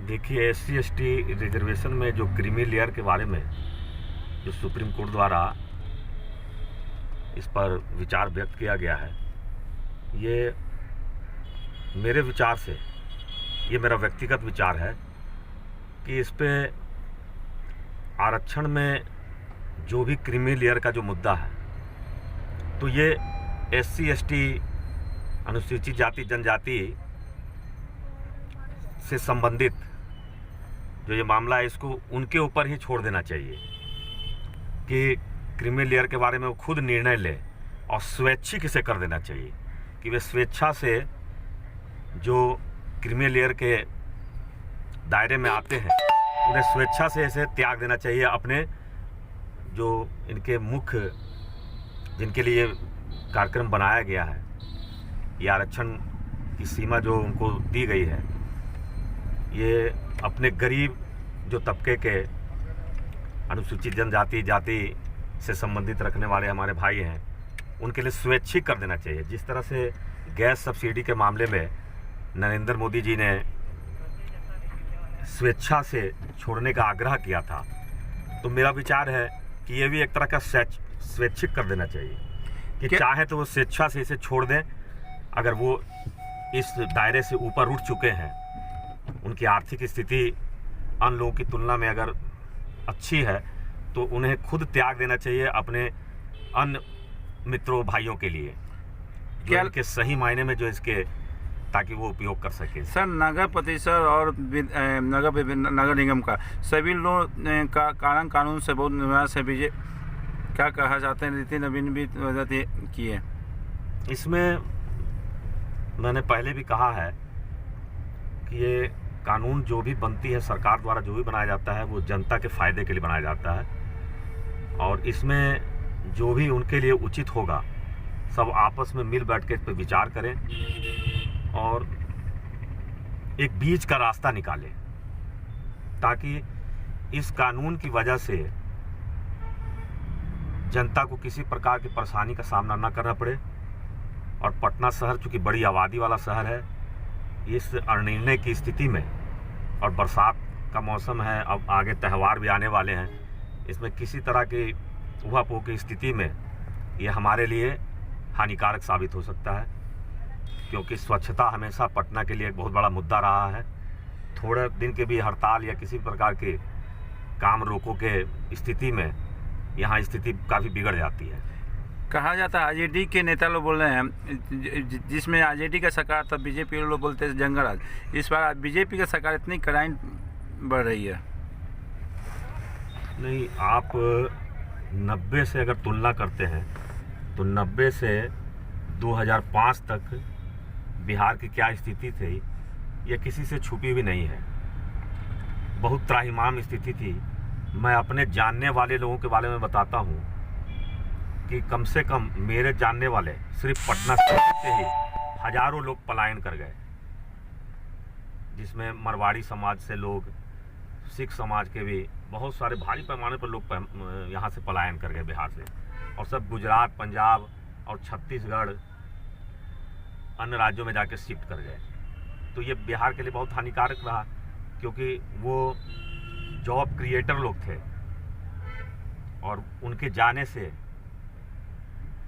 देखिए, SC/ST reservation में जो क्रीमी लेयर के बारे में जो सुप्रीम कोर्ट द्वारा इस पर विचार व्यक्त किया गया है, ये मेरे विचार से, ये मेरा व्यक्तिगत विचार है कि इस पे आरक्षण में जो भी क्रीमी लेयर का जो मुद्दा है, तो ये SC/ST अनुसूचित जाति जनजाति से संबंधित जो ये मामला है, इसको उनके ऊपर ही छोड़ देना चाहिए कि क्रीमी लेयर के बारे में वो खुद निर्णय ले और स्वैच्छिक इसे कर देना चाहिए कि वे स्वेच्छा से जो क्रीमी लेयर के दायरे में आते हैं उन्हें स्वेच्छा से इसे त्याग देना चाहिए। अपने जो इनके मुख्य जिनके लिए कार्यक्रम बनाया गया है, ये आरक्षण की सीमा जो उनको दी गई है, ये अपने गरीब जो तबके के अनुसूचित जनजाति जाति से संबंधित रखने वाले हमारे भाई हैं, उनके लिए स्वैच्छिक कर देना चाहिए। जिस तरह से गैस सब्सिडी के मामले में नरेंद्र मोदी जी ने स्वेच्छा से छोड़ने का आग्रह किया था, तो मेरा विचार है कि ये भी एक तरह का स्वैच्छिक कर देना चाहिए कि चाहे तो वो स्वेच्छा से इसे छोड़ दें। अगर वो इस दायरे से ऊपर उठ चुके हैं, उनकी आर्थिक स्थिति अन्य लोगों की तुलना में अगर अच्छी है, तो उन्हें खुद त्याग देना चाहिए अपने अन्य मित्रों भाइयों के लिए, क्या इनके सही मायने में जो इसके, ताकि वो उपयोग कर सके। सर, नगर परिषद और नगर निगम का सभी लोग का कानून से बहुत निराश है। क्या कहा चाहते हैं? रीति नवीन भी की है इसमें। मैंने पहले भी कहा है कि ये कानून जो भी बनती है, सरकार द्वारा जो भी बनाया जाता है, वो जनता के फायदे के लिए बनाया जाता है, और इसमें जो भी उनके लिए उचित होगा, सब आपस में मिल बैठ के इस पर विचार करें और एक बीच का रास्ता निकालें, ताकि इस कानून की वजह से जनता को किसी प्रकार की परेशानी का सामना न करना पड़े। और पटना शहर चूँकि बड़ी आबादी वाला शहर है, इस अनिर्णय की स्थिति में, और बरसात का मौसम है, अब आगे त्यौहार भी आने वाले हैं, इसमें किसी तरह की उहापोह की स्थिति में ये हमारे लिए हानिकारक साबित हो सकता है, क्योंकि स्वच्छता हमेशा पटना के लिए एक बहुत बड़ा मुद्दा रहा है। थोड़े दिन के भी हड़ताल या किसी प्रकार के काम रोको के स्थिति में यहाँ स्थिति काफ़ी बिगड़ जाती है। कहा जाता है आरजेडी के नेता लोग बोल रहे हैं, जिसमें आरजेडी का सरकार था, बीजेपी लोग बोलते हैं जंगलराज। इस बार बीजेपी का सरकार इतनी कराई बढ़ रही है। नहीं, आप 90 से अगर तुलना करते हैं तो 90 से 2005 तक बिहार की क्या स्थिति थी, यह किसी से छुपी भी नहीं है। बहुत त्राहिमाम स्थिति थी। मैं अपने जानने वाले लोगों के बारे में बताता हूँ कि कम से कम मेरे जानने वाले सिर्फ पटना से ही हजारों लोग पलायन कर गए, जिसमें मरवाड़ी समाज से लोग, सिख समाज के भी बहुत सारे भारी पैमाने पर लोग यहाँ से पलायन कर गए बिहार से, और सब गुजरात, पंजाब और छत्तीसगढ़ अन्य राज्यों में जाके शिफ्ट कर गए। तो ये बिहार के लिए बहुत हानिकारक रहा, क्योंकि वो जॉब क्रिएटर लोग थे, और उनके जाने से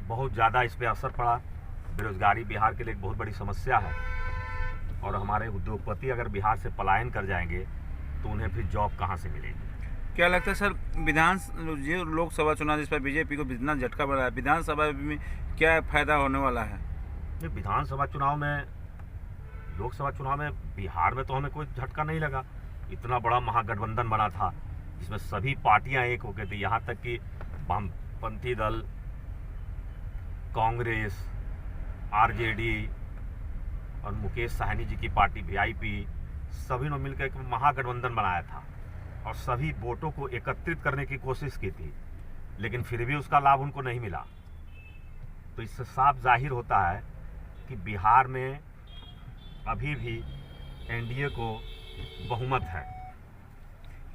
बहुत ज़्यादा इस पर असर पड़ा। बेरोजगारी बिहार के लिए एक बहुत बड़ी समस्या है, और हमारे उद्योगपति अगर बिहार से पलायन कर जाएंगे तो उन्हें फिर जॉब कहाँ से मिलेगी। क्या लगता है सर, ये लोकसभा चुनाव जिस पर बीजेपी को इतना झटका पड़ा है, विधानसभा में क्या फायदा होने वाला है? विधानसभा चुनाव में, लोकसभा चुनाव में बिहार में तो हमें कोई झटका नहीं लगा। इतना बड़ा महागठबंधन बना था जिसमें सभी पार्टियां एक हो गई थी, यहाँ तक कि वामपंथी दल, कांग्रेस, आरजेडी और मुकेश साहनी जी की पार्टी वीआईपी, सभी ने मिलकर एक महागठबंधन बनाया था और सभी वोटों को एकत्रित करने की कोशिश की थी, लेकिन फिर भी उसका लाभ उनको नहीं मिला। तो इससे साफ जाहिर होता है कि बिहार में अभी भी एनडीए को बहुमत है।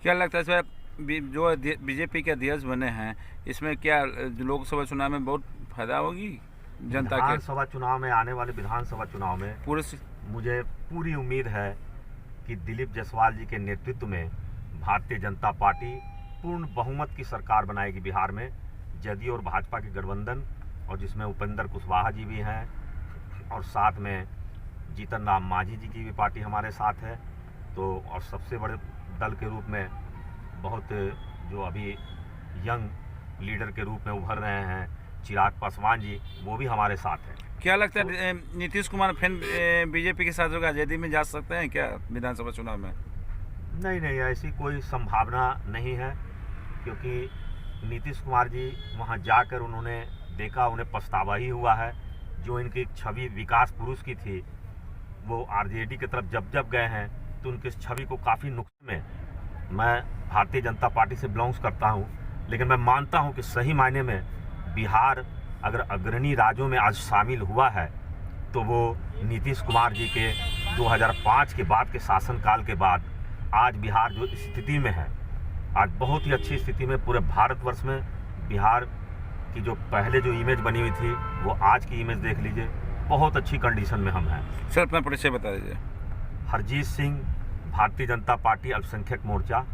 क्या लगता है सर, जो बीजेपी के अध्यक्ष बने हैं, इसमें क्या लोकसभा चुनाव में बहुत फायदा होगी जनता के? विधानसभा चुनाव में, आने वाले विधानसभा चुनाव में मुझे पूरी उम्मीद है कि दिलीप जायसवाल जी के नेतृत्व में भारतीय जनता पार्टी पूर्ण बहुमत की सरकार बनाएगी बिहार में, जदयू और भाजपा के गठबंधन, और जिसमें उपेंद्र कुशवाहा जी भी हैं और साथ में जीतन राम मांझी जी की भी पार्टी हमारे साथ है। तो और सबसे बड़े दल के रूप में बहुत जो अभी यंग लीडर के रूप में उभर रहे हैं चिराग पासवान जी, वो भी हमारे साथ हैं। क्या लगता है नीतीश कुमार फिर बीजेपी के साथ होगा, जेडी में जा सकते हैं क्या विधानसभा चुनाव में? नहीं, ऐसी कोई संभावना नहीं है, क्योंकि नीतीश कुमार जी वहां जाकर उन्होंने देखा, उन्हें पछतावा ही हुआ है। जो इनकी छवि विकास पुरुष की थी, वो आरजेडी की तरफ जब गए हैं तो उनकी छवि को काफ़ी नुकसान में, मैं भारतीय जनता पार्टी से बिलोंग्स करता हूं, लेकिन मैं मानता हूं कि सही मायने में बिहार अगर अग्रणी राज्यों में आज शामिल हुआ है तो वो नीतीश कुमार जी के 2005 के बाद के शासनकाल के बाद आज बिहार जो स्थिति में है, आज बहुत ही अच्छी स्थिति में पूरे भारतवर्ष में बिहार की जो पहले जो इमेज बनी हुई थी वो आज की इमेज देख लीजिए, बहुत अच्छी कंडीशन में हम हैं। सर अपना परिचय बता दीजिए। हरजीत सिंह, भारतीय जनता पार्टी अल्पसंख्यक मोर्चा।